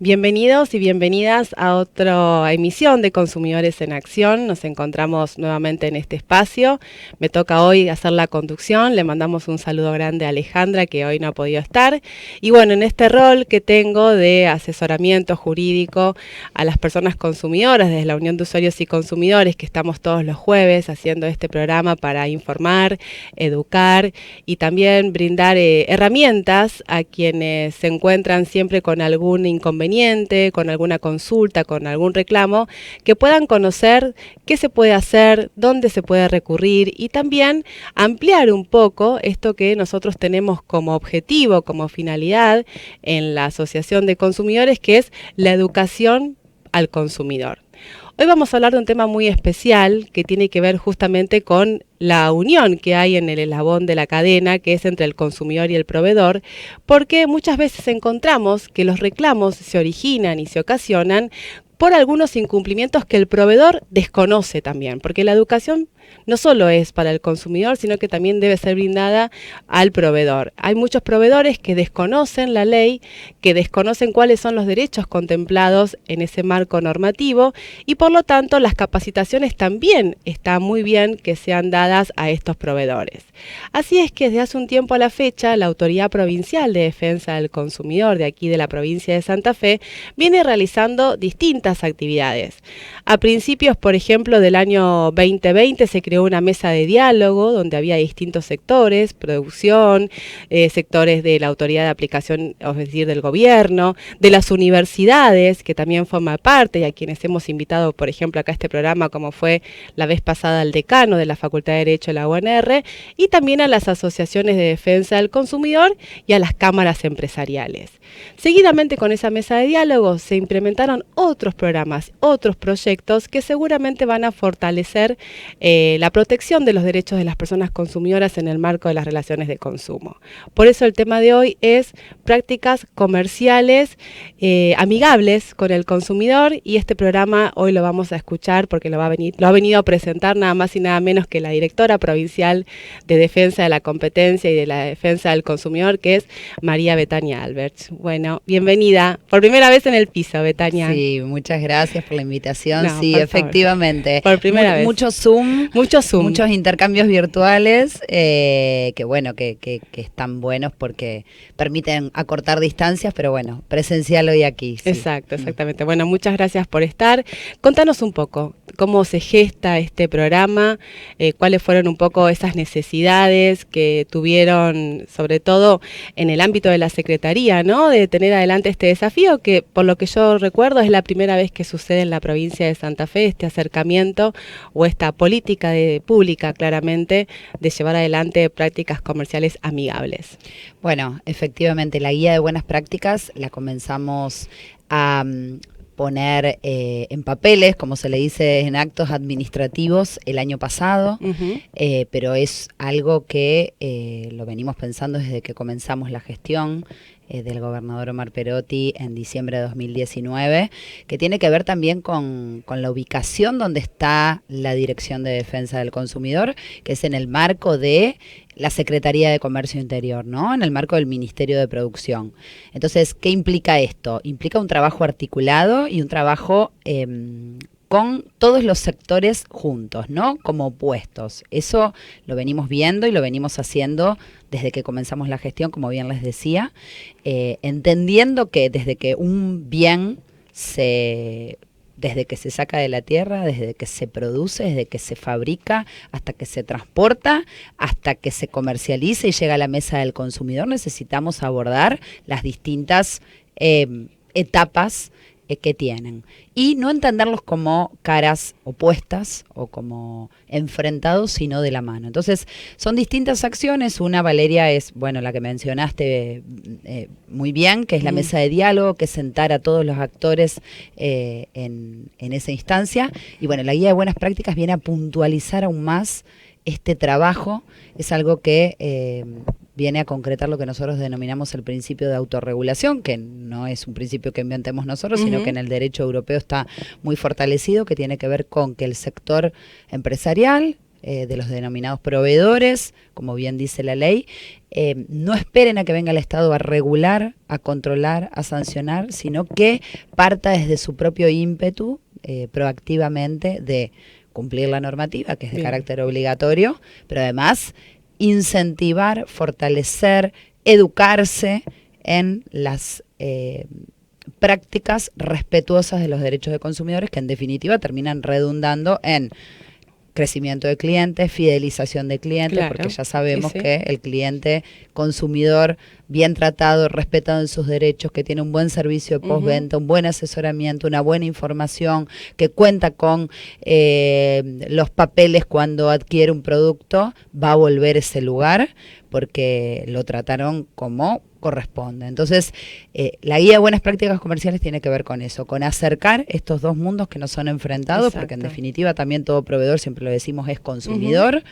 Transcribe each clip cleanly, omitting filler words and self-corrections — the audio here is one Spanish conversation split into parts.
Bienvenidos y bienvenidas a otra emisión de Consumidores en Acción. Nos encontramos nuevamente en este espacio. Me toca hoy hacer la conducción. Le mandamos un saludo grande a Alejandra, que hoy no ha podido estar. Y bueno, en este rol que tengo de asesoramiento jurídico a las personas consumidoras desde la Unión de Usuarios y Consumidores, que estamos todos los jueves haciendo este programa para informar, educar y también brindar herramientas a quienes se encuentran siempre con algún inconveniente, con alguna consulta, con algún reclamo, que puedan conocer qué se puede hacer, dónde se puede recurrir y también ampliar un poco esto que nosotros tenemos como objetivo, como finalidad en la Asociación de Consumidores, que es la educación al consumidor. Hoy vamos a hablar de un tema muy especial que tiene que ver justamente con la unión que hay en el eslabón de la cadena, que es entre el consumidor y el proveedor, porque muchas veces encontramos que los reclamos se originan y se ocasionan por algunos incumplimientos que el proveedor desconoce también, porque la educación no solo es para el consumidor, sino que también debe ser brindada al proveedor. Hay muchos proveedores que desconocen la ley, que desconocen cuáles son los derechos contemplados en ese marco normativo y por lo tanto las capacitaciones también está muy bien que sean dadas a estos proveedores. Así es que desde hace un tiempo a la fecha, la Autoridad Provincial de Defensa del Consumidor de aquí de la provincia de Santa Fe viene realizando distintas actividades. A principios, por ejemplo, del año 2020 se creó una mesa de diálogo donde había distintos sectores, producción, sectores de la autoridad de aplicación, es decir, del gobierno, de las universidades, que también forma parte, y a quienes hemos invitado, por ejemplo, acá a este programa, como fue la vez pasada el decano de la Facultad de Derecho de la UNR, y también a las asociaciones de defensa del consumidor y a las cámaras empresariales. Seguidamente con esa mesa de diálogo se implementaron otros programas, otros proyectos que seguramente van a fortalecer la protección de los derechos de las personas consumidoras en el marco de las relaciones de consumo. Por eso el tema de hoy es prácticas comerciales amigables con el consumidor y este programa hoy lo vamos a escuchar porque lo ha venido a presentar nada más y nada menos que la directora provincial de Defensa de la Competencia y de la Defensa del Consumidor, que es María Betania Alberts. Bueno, bienvenida. Por primera vez en el piso, Betania. Sí, muchas gracias por la invitación. No, sí, efectivamente. Por primera vez. Mucho Zoom, muchos intercambios virtuales, que bueno, que están buenos porque permiten acortar distancias, pero bueno, presencial hoy aquí. Sí. Exacto, exactamente. Bueno, muchas gracias por estar. Contanos un poco cómo se gesta este programa, cuáles fueron un poco esas necesidades que tuvieron, sobre todo en el ámbito de la Secretaría, ¿no? De tener adelante este desafío que, por lo que yo recuerdo, es la primera vez que sucede en la provincia de Santa Fe, este acercamiento o esta política pública, claramente, de llevar adelante prácticas comerciales amigables. Bueno, efectivamente, la guía de buenas prácticas la comenzamos a poner en papeles, como se le dice, en actos administrativos el año pasado, pero es algo que lo venimos pensando desde que comenzamos la gestión del gobernador Omar Perotti en diciembre de 2019, que tiene que ver también con la ubicación donde está la Dirección de Defensa del Consumidor, que es en el marco de la Secretaría de Comercio Interior, ¿no? En el marco del Ministerio de Producción. Entonces, ¿qué implica esto? Implica un trabajo articulado y un trabajo con todos los sectores juntos, ¿no? Como opuestos. Eso lo venimos viendo y lo venimos haciendo desde que comenzamos la gestión, como bien les decía, entendiendo que desde que un bien desde que se saca de la tierra, desde que se produce, desde que se fabrica, hasta que se transporta, hasta que se comercializa y llega a la mesa del consumidor, necesitamos abordar las distintas etapas que tienen y no entenderlos como caras opuestas o como enfrentados, sino de la mano. Entonces, son distintas acciones. Una, Valeria, es, bueno, la que mencionaste muy bien, que es la mesa de diálogo, que es sentar a todos los actores en esa instancia. Y bueno, la guía de buenas prácticas viene a puntualizar aún más este trabajo. Es algo que viene a concretar lo que nosotros denominamos el principio de autorregulación, que no es un principio que inventemos nosotros, sino que en el derecho europeo está muy fortalecido, que tiene que ver con que el sector empresarial, de los denominados proveedores, como bien dice la ley. No esperen a que venga el Estado a regular, a controlar, a sancionar, sino que parta desde su propio ímpetu, proactivamente, de cumplir la normativa, que es de carácter obligatorio, pero además incentivar, fortalecer, educarse en las prácticas respetuosas de los derechos de consumidores, que en definitiva terminan redundando en crecimiento de clientes, fidelización de clientes, claro, porque ya sabemos que el cliente consumidor bien tratado, respetado en sus derechos, que tiene un buen servicio de postventa, un buen asesoramiento, una buena información, que cuenta con los papeles cuando adquiere un producto, va a volver a ese lugar porque lo trataron como corresponde. Entonces, la guía de buenas prácticas comerciales tiene que ver con eso, con acercar estos dos mundos que no son enfrentados. Exacto. Porque en definitiva también todo proveedor, siempre lo decimos, es consumidor,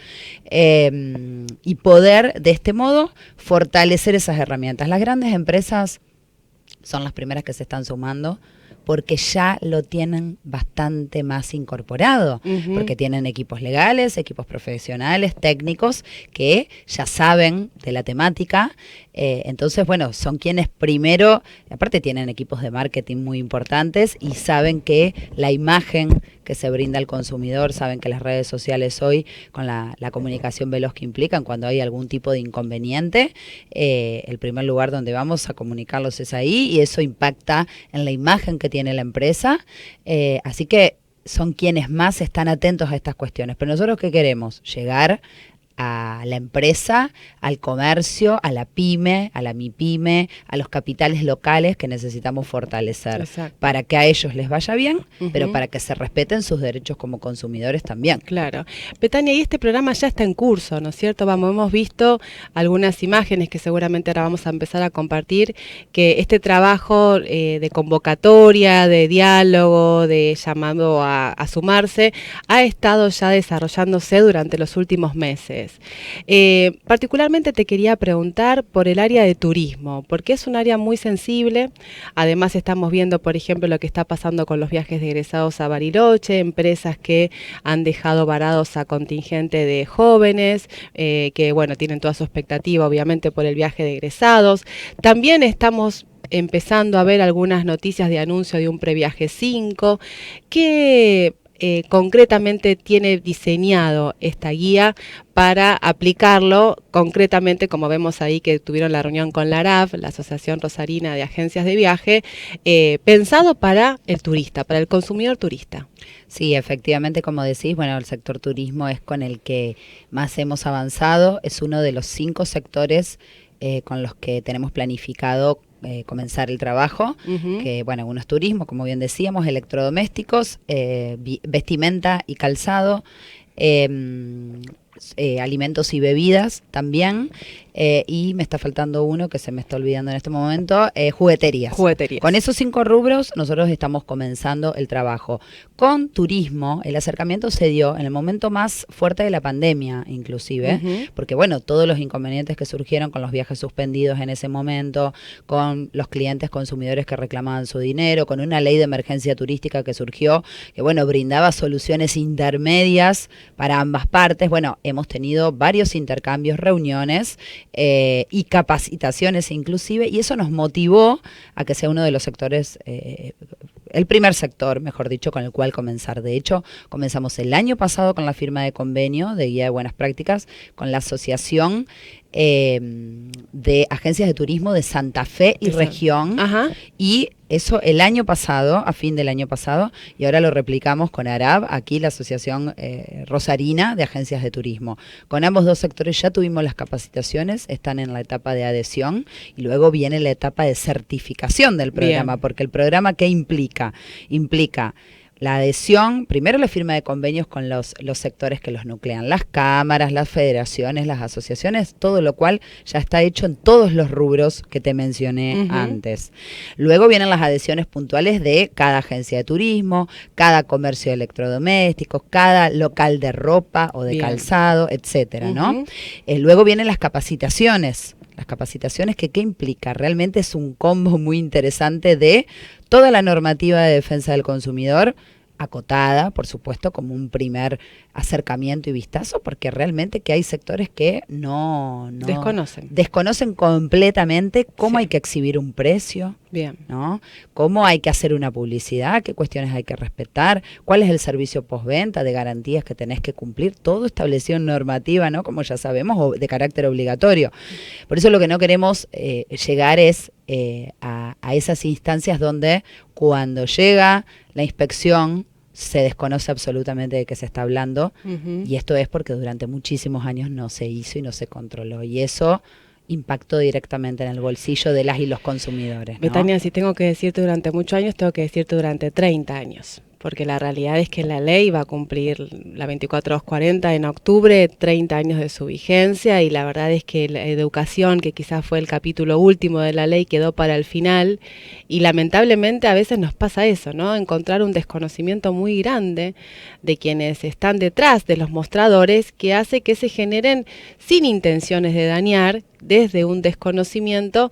y poder de este modo fortalecer esas herramientas. Las grandes empresas son las primeras que se están sumando, porque ya lo tienen bastante más incorporado, porque tienen equipos legales, equipos profesionales, técnicos, que ya saben de la temática. Entonces, bueno, son quienes primero, aparte tienen equipos de marketing muy importantes y saben que la imagen que se brinda al consumidor, saben que las redes sociales hoy, con la comunicación veloz que implican, cuando hay algún tipo de inconveniente, el primer lugar donde vamos a comunicarlos es ahí, y eso impacta en la imagen que tiene la empresa. Así que son quienes más están atentos a estas cuestiones. Pero nosotros, ¿qué queremos? Llegar a la empresa, al comercio, a la pyme, a la MIPYME, a los capitales locales que necesitamos fortalecer. Exacto. Para que a ellos les vaya bien, pero para que se respeten sus derechos como consumidores también. Claro. Betania, y este programa ya está en curso, ¿no es cierto? Hemos visto algunas imágenes que seguramente ahora vamos a empezar a compartir, que este trabajo de convocatoria, de diálogo, de llamado a sumarse, ha estado ya desarrollándose durante los últimos meses. Particularmente te quería preguntar por el área de turismo, porque es un área muy sensible. Además estamos viendo, por ejemplo, lo que está pasando con los viajes de egresados a Bariloche, empresas que han dejado varados a contingente de jóvenes, que bueno, tienen toda su expectativa obviamente por el viaje de egresados. También estamos empezando a ver algunas noticias de anuncio de un previaje 5, que concretamente tiene diseñado esta guía para aplicarlo concretamente, como vemos ahí que tuvieron la reunión con la ARAV, la Asociación Rosarina de Agencias de Viaje, pensado para el turista, para el consumidor turista. Sí, efectivamente, como decís, bueno, el sector turismo es con el que más hemos avanzado, es uno de los 5 sectores con los que tenemos planificado comenzar el trabajo, que bueno, uno es turismo, como bien decíamos, electrodomésticos, vestimenta y calzado, alimentos y bebidas también, y me está faltando uno que se me está olvidando en este momento, jugueterías. Con esos 5 rubros nosotros estamos comenzando el trabajo. Con turismo el acercamiento se dio en el momento más fuerte de la pandemia, inclusive, porque bueno, todos los inconvenientes que surgieron con los viajes suspendidos en ese momento, con los clientes consumidores que reclamaban su dinero, con una ley de emergencia turística que surgió, que bueno, brindaba soluciones intermedias para ambas partes. Bueno, hemos tenido varios intercambios, reuniones y capacitaciones inclusive, y eso nos motivó a que sea uno de los sectores, el primer sector, mejor dicho, con el cual comenzar. De hecho, comenzamos el año pasado con la firma de convenio de guía de buenas prácticas con la Asociación de Agencias de Turismo de Santa Fe y región, y eso el año pasado, a fin del año pasado, y ahora lo replicamos con ARAV, aquí la Asociación Rosarina de Agencias de Turismo. Con ambos dos sectores ya tuvimos las capacitaciones, están en la etapa de adhesión, y luego viene la etapa de certificación del programa. Bien. Porque el programa, ¿qué implica? Implica la adhesión, primero la firma de convenios con los sectores que los nuclean, las cámaras, las federaciones, las asociaciones, todo lo cual ya está hecho en todos los rubros que te mencioné antes. Luego vienen las adhesiones puntuales de cada agencia de turismo, cada comercio de electrodomésticos, cada local de ropa o de calzado, etcétera, ¿no? Luego vienen las capacitaciones. Las capacitaciones, que ¿qué implica? Realmente es un combo muy interesante de toda la normativa de defensa del consumidor acotada, por supuesto, como un primer acercamiento y vistazo, porque realmente que hay sectores que no desconocen completamente cómo hay que exhibir un precio, ¿no? Cómo hay que hacer una publicidad, qué cuestiones hay que respetar, cuál es el servicio postventa de garantías que tenés que cumplir, todo establecido en normativa, ¿no? Como ya sabemos, o de carácter obligatorio. Por eso lo que no queremos llegar es a esas instancias donde cuando llega la inspección se desconoce absolutamente de qué se está hablando, y esto es porque durante muchísimos años no se hizo y no se controló, y eso impactó directamente en el bolsillo de las y los consumidores, ¿no? Betania, si tengo que decirte durante muchos años, tengo que decirte durante 30 años. Porque la realidad es que la ley va a cumplir la 24240 en octubre, 30 años de su vigencia, y la verdad es que la educación, que quizás fue el capítulo último de la ley, quedó para el final, y lamentablemente a veces nos pasa eso, ¿no? Encontrar un desconocimiento muy grande de quienes están detrás de los mostradores, que hace que se generen, sin intenciones de dañar, desde un desconocimiento,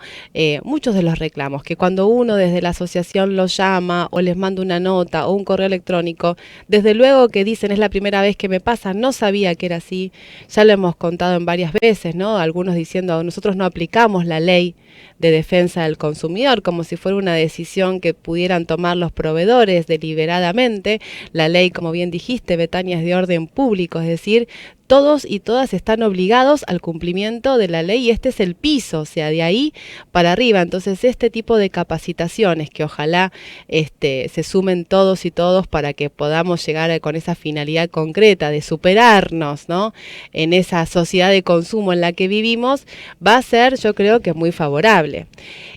muchos de los reclamos, que cuando uno desde la asociación los llama o les manda una nota o un correo electrónico, desde luego que dicen es la primera vez que me pasa, no sabía que era así, ya lo hemos contado en varias veces, ¿no? Algunos diciendo nosotros no aplicamos la ley de defensa del consumidor, como si fuera una decisión que pudieran tomar los proveedores deliberadamente. La ley, como bien dijiste, Betania, es de orden público, es decir, todos y todas están obligados al cumplimiento de la ley, y este es el piso, o sea, de ahí para arriba. Entonces, este tipo de capacitaciones, que ojalá se sumen todos y todos para que podamos llegar con esa finalidad concreta de superarnos, ¿no?, en esa sociedad de consumo en la que vivimos, va a ser, yo creo que muy favorable.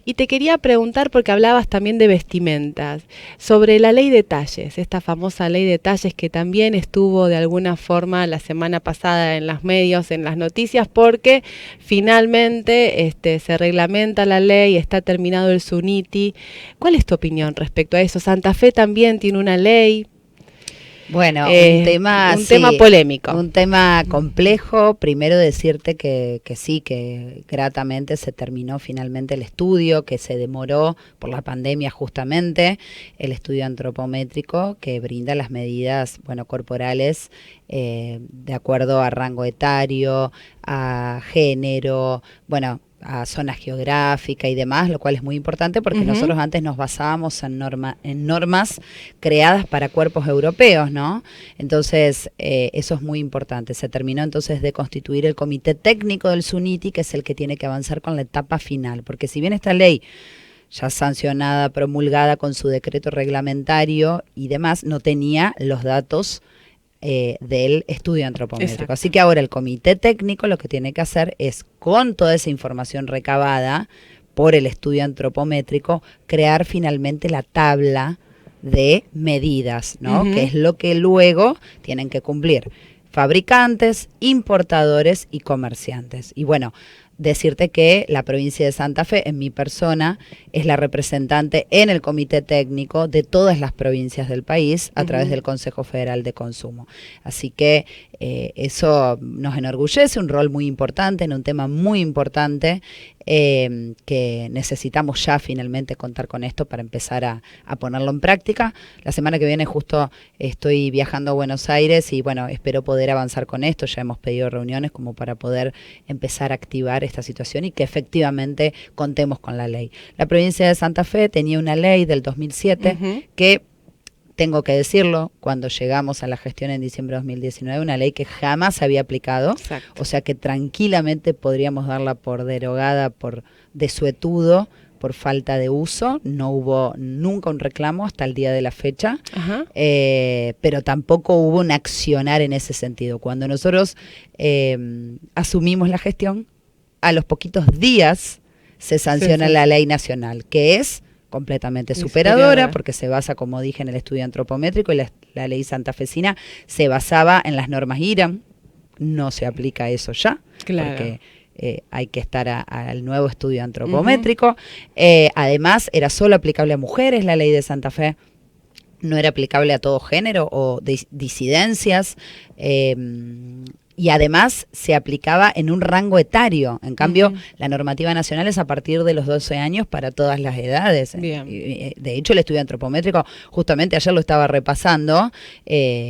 Y te quería preguntar, porque hablabas también de vestimentas, sobre la ley de talles, esta famosa ley de talles que también estuvo de alguna forma la semana pasada en los medios, en las noticias, porque finalmente se reglamenta la ley, está terminado el SUNITI. ¿Cuál es tu opinión respecto a eso? Santa Fe también tiene una ley. Bueno, un tema polémico. Un tema complejo. Primero decirte que sí, que gratamente se terminó finalmente el estudio, que se demoró por la pandemia justamente, el estudio antropométrico que brinda las medidas, corporales de acuerdo a rango etario, a género, a zona geográfica y demás, lo cual es muy importante porque nosotros antes nos basábamos en normas creadas para cuerpos europeos, ¿no? Entonces, eso es muy importante. Se terminó entonces de constituir el comité técnico del SUNITI, que es el que tiene que avanzar con la etapa final, porque si bien esta ley ya sancionada, promulgada con su decreto reglamentario y demás, no tenía los datos del estudio antropométrico. Exacto. Así que ahora el comité técnico lo que tiene que hacer es, con toda esa información recabada por el estudio antropométrico, crear finalmente la tabla de medidas, ¿no? Que es lo que luego tienen que cumplir fabricantes, importadores y comerciantes. Y decirte que la provincia de Santa Fe, en mi persona, es la representante en el comité técnico de todas las provincias del país a través del Consejo Federal de Consumo. Así que eso nos enorgullece, un rol muy importante en un tema muy importante, que necesitamos ya finalmente contar con esto para empezar a ponerlo en práctica. La semana que viene justo estoy viajando a Buenos Aires y espero poder avanzar con esto. Ya hemos pedido reuniones como para poder empezar a activar esta situación y que efectivamente contemos con la ley. La provincia de Santa Fe tenía una ley del 2007 que, tengo que decirlo, cuando llegamos a la gestión en diciembre de 2019, una ley que jamás se había aplicado. Exacto. O sea que tranquilamente podríamos darla por derogada, por desuetudo, por falta de uso. No hubo nunca un reclamo hasta el día de la fecha, pero tampoco hubo un accionar en ese sentido. Cuando nosotros asumimos la gestión, a los poquitos días se sanciona la ley nacional, que es completamente superadora, porque se basa, como dije, en el estudio antropométrico, y la ley santafesina se basaba en las normas IRAM. No se aplica eso ya, porque hay que estar al nuevo estudio antropométrico. Además, era solo aplicable a mujeres la ley de Santa Fe, no era aplicable a todo género o disidencias. y además se aplicaba en un rango etario. En cambio, la normativa nacional es a partir de los 12 años para todas las edades. Bien. De hecho, el estudio antropométrico, justamente ayer lo estaba repasando,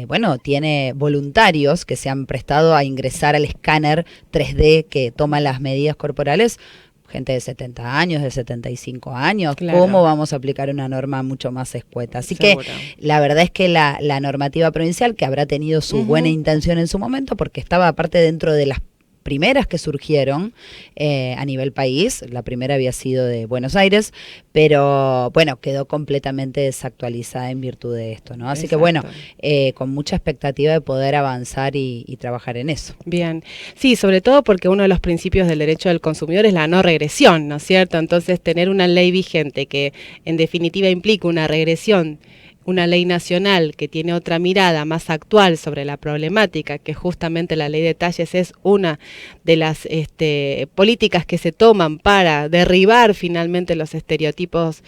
bueno, tiene voluntarios que se han prestado a ingresar al escáner 3D que toma las medidas corporales, gente de 70 años, de 75 años, claro. ¿Cómo vamos a aplicar una norma mucho más escueta? Así Seguro. que la verdad es que la normativa provincial, que habrá tenido su buena intención en su momento, porque estaba aparte dentro de las primeras que surgieron a nivel país, la primera había sido de Buenos Aires, pero bueno, quedó completamente desactualizada en virtud de esto, ¿no? Así que bueno, con mucha expectativa de poder avanzar y trabajar en eso. Bien, sí, sobre todo porque uno de los principios del derecho del consumidor es la no regresión, ¿no es cierto? Entonces, tener una ley vigente que en definitiva implica una regresión, una ley nacional que tiene otra mirada más actual sobre la problemática, que justamente la ley de talles es una de las políticas que se toman para derribar finalmente los estereotipos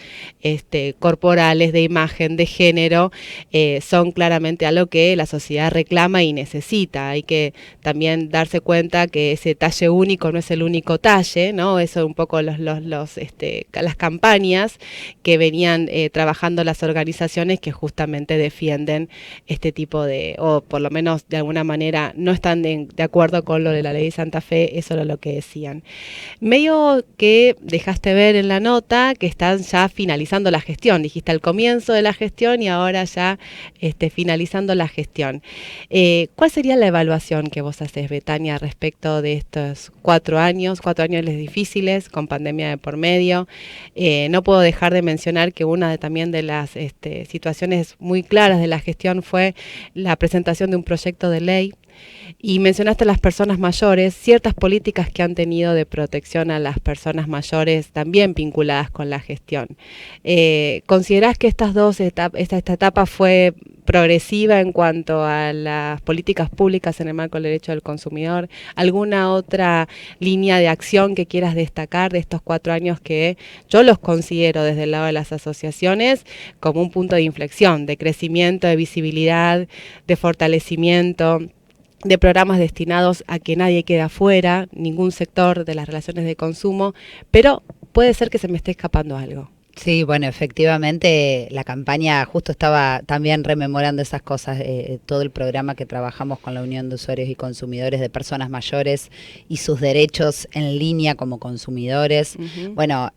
corporales, de imagen, de género, son claramente algo que la sociedad reclama y necesita. Hay que también darse cuenta que ese talle único no es el único talle, ¿no? Eso un poco las campañas que venían trabajando las organizaciones que justamente defienden este tipo de, o por lo menos de alguna manera no están de acuerdo con lo de la ley de Santa Fe, eso era lo que decían. Medio que dejaste ver en la nota que están ya finalizando la gestión, dijiste al comienzo de la gestión y ahora ya finalizando la gestión. ¿Cuál sería la evaluación que vos haces, Betania, respecto de estos 4 años difíciles, con pandemia de por medio? No puedo dejar de mencionar que una también de las situaciones muy claras de la gestión fue la presentación de un proyecto de ley. Y mencionaste a las personas mayores, ciertas políticas que han tenido de protección a las personas mayores también vinculadas con la gestión. ¿Considerás que esta etapa fue progresiva en cuanto a las políticas públicas en el marco del derecho del consumidor? ¿Alguna otra línea de acción que quieras destacar de estos 4 años que yo los considero desde el lado de las asociaciones como un punto de inflexión, de crecimiento, de visibilidad, de fortalecimiento, de programas destinados a que nadie quede afuera, ningún sector de las relaciones de consumo, pero puede ser que se me esté escapando algo? Sí, bueno, efectivamente la campaña, justo estaba también rememorando esas cosas, todo el programa que trabajamos con la Unión de Usuarios y Consumidores de Personas Mayores y sus derechos en línea como consumidores. Bueno,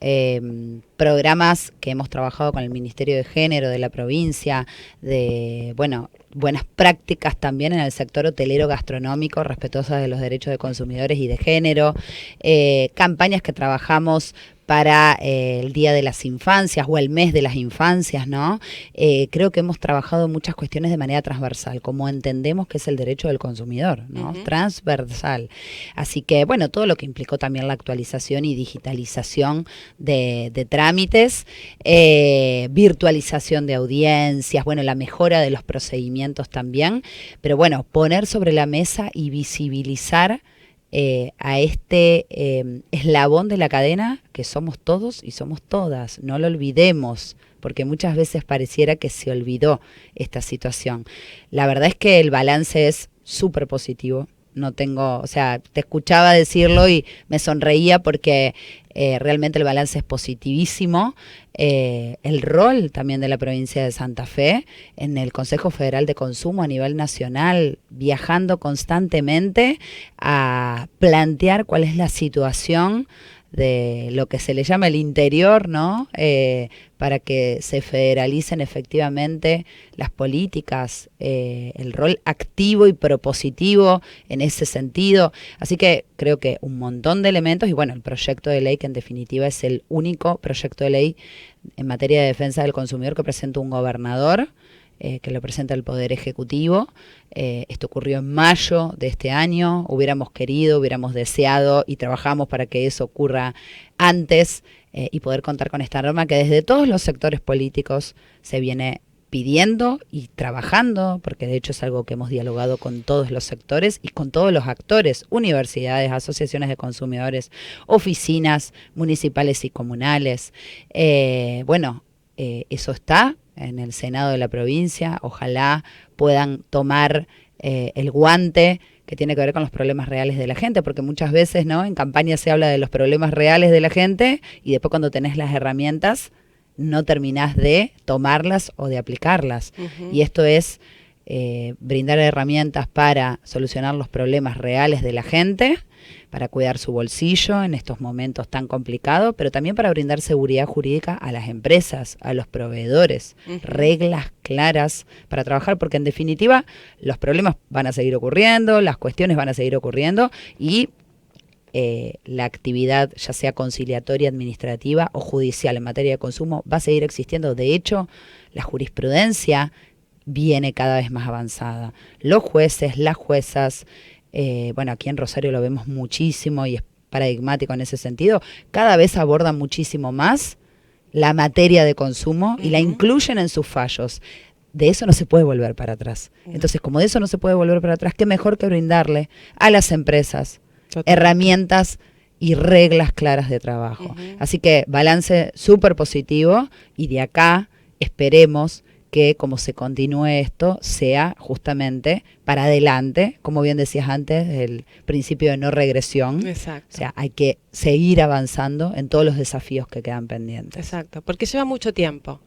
programas que hemos trabajado con el Ministerio de Género de la provincia, de, bueno, buenas prácticas también en el sector hotelero gastronómico, respetuosas de los derechos de consumidores y de género, campañas que trabajamos para el Día de las Infancias o el Mes de las Infancias, ¿no? Creo que hemos trabajado muchas cuestiones de manera transversal, como entendemos que es el derecho del consumidor, ¿no? Transversal. Así que, bueno, todo lo que implicó también la actualización y digitalización de trámites, virtualización de audiencias, bueno, la mejora de los procedimientos también, pero bueno, poner sobre la mesa y visibilizar a eslabón de la cadena que somos todos y somos todas, no lo olvidemos, porque muchas veces pareciera que se olvidó esta situación. La verdad es que el balance es súper positivo. No tengo, o sea, te escuchaba decirlo y me sonreía porque realmente el balance es positivísimo. El rol también de la provincia de Santa Fe en el Consejo Federal de Consumo a nivel nacional, viajando constantemente a plantear cuál es la situación de lo que se le llama el interior, ¿no? Para que se federalicen efectivamente las políticas, el rol activo y propositivo en ese sentido. Así que creo que un montón de elementos y bueno, el proyecto de ley que en definitiva es el único proyecto de ley en materia de defensa del consumidor que presenta un gobernador, que lo presenta el Poder Ejecutivo. Esto ocurrió en mayo de este año. Hubiéramos querido, hubiéramos deseado y trabajamos para que eso ocurra antes y poder contar con esta norma que desde todos los sectores políticos se viene pidiendo y trabajando, porque de hecho es algo que hemos dialogado con todos los sectores y con todos los actores, universidades, asociaciones de consumidores, oficinas municipales y comunales. Eso está en el Senado de la provincia. Ojalá puedan tomar el guante que tiene que ver con los problemas reales de la gente, porque muchas veces, ¿no?, en campaña se habla de los problemas reales de la gente y después cuando tenés las herramientas no terminás de tomarlas o de aplicarlas. Y esto es brindar herramientas para solucionar los problemas reales de la gente, para cuidar su bolsillo en estos momentos tan complicados, pero también para brindar seguridad jurídica a las empresas, a los proveedores, reglas claras para trabajar, porque en definitiva los problemas van a seguir ocurriendo, las cuestiones van a seguir ocurriendo y la actividad, ya sea conciliatoria, administrativa o judicial en materia de consumo, va a seguir existiendo. De hecho, la jurisprudencia viene cada vez más avanzada. Los jueces, las juezas, bueno, aquí en Rosario lo vemos muchísimo y es paradigmático en ese sentido, cada vez abordan muchísimo más la materia de consumo y la incluyen en sus fallos. De eso no se puede volver para atrás. Entonces, como de eso no se puede volver para atrás, qué mejor que brindarle a las empresas herramientas y reglas claras de trabajo. Así que balance súper positivo y de acá esperemos que como se continúe esto sea justamente para adelante, como bien decías antes, el principio de no regresión. Exacto. O sea, hay que seguir avanzando en todos los desafíos que quedan pendientes. Exacto, porque lleva mucho tiempo,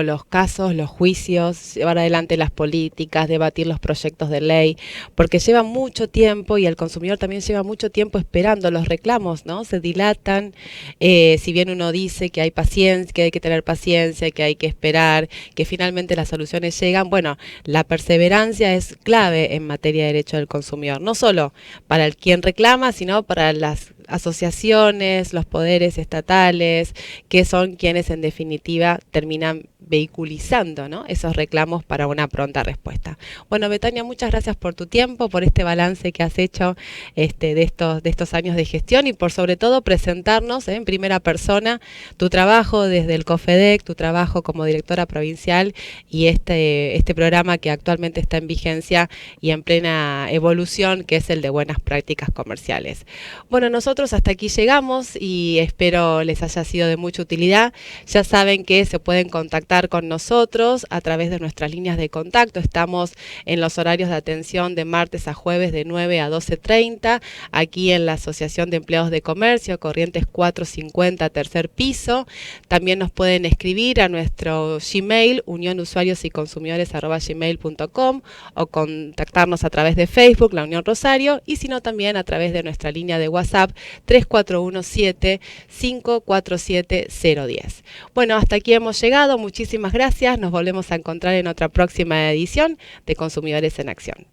los casos, los juicios, llevar adelante las políticas, debatir los proyectos de ley, porque lleva mucho tiempo y el consumidor también lleva mucho tiempo esperando los reclamos, ¿no? Se dilatan, si bien uno dice que hay paciencia, que hay que tener paciencia, que hay que esperar, que finalmente las soluciones llegan, bueno, la perseverancia es clave en materia de derecho del consumidor, no solo para el quien reclama, sino para las asociaciones, los poderes estatales, que son quienes en definitiva terminan vehiculizando, ¿no?, esos reclamos para una pronta respuesta. Bueno, Betania, muchas gracias por tu tiempo, por este balance que has hecho de estos años de gestión y por sobre todo presentarnos en primera persona tu trabajo desde el COFEDEC, tu trabajo como directora provincial y este programa que actualmente está en vigencia y en plena evolución, que es el de buenas prácticas comerciales. Bueno, nosotros hasta aquí llegamos y espero les haya sido de mucha utilidad. Ya saben que se pueden contactar con nosotros a través de nuestras líneas de contacto. Estamos en los horarios de atención de martes a jueves de 9 a 12:30, aquí en la Asociación de Empleados de Comercio, Corrientes 450, tercer piso. También nos pueden escribir a nuestro Gmail, unionusuariosyconsumidores@gmail.com, o contactarnos a través de Facebook, La Unión Rosario, y si no también a través de nuestra línea de WhatsApp 3417-547-010. Bueno, hasta aquí hemos llegado. Muchísimas gracias. Nos volvemos a encontrar en otra próxima edición de Consumidores en Acción.